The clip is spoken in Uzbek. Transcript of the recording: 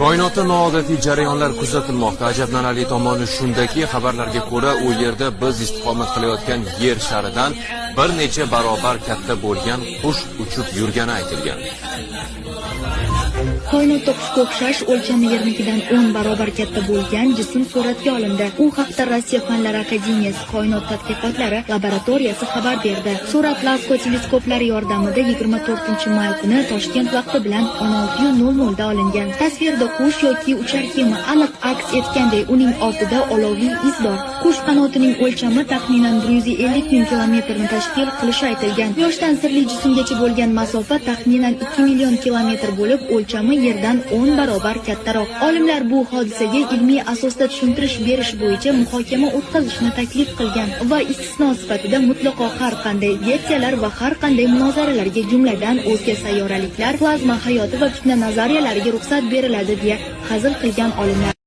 Koinotda noodatiy jarayonlar kuzatilmoqda. Ajablanarli tomoni shundaki, xabarlarga ko'ra, u yerda biz istiqomat qilayotgan yer sharidan bir necha barobar katta bo'lgan qush uchib yurgani aytilgan. Koinotda qushga o'xshash o'lchami yernikidan 10 barobar katta bo'lgan jism suratga olindi. U haqda Rossiya Fanlar akademiyasi koinot tadqiqotlari laboratoriyasi xabar berdi. Surat Lasko teleskoplari yordamida 24-may kuni Toshkent vaqti bilan 16:00 da olingan. Tasvirda qush yoki uchar kema aniq aks etganday, uning ortida olovli iz bor. Qush qanotining o'lchami taxminan 150 ming kilometrni tashkil qilishi aytilgan. Quyoshdan sirli jismgacha bo'lgan masofa taxminan 2 million kilometr bo'lib, o'lchami yerdan 10 barobar kattaroq. Olimlar bu hodisaga ilmiy asosda tushuntirish berish bo'yicha muhokama o'tkazishni taklif qilgan va istisno sifatida mutlaqo har qanday versiyalar va har qanday munozaralarga, jumladan o'zga sayyoraliklar, plazma hayoti va fitna nazariyalariga ruxsat beriladi deya hazil qilgan olimlar.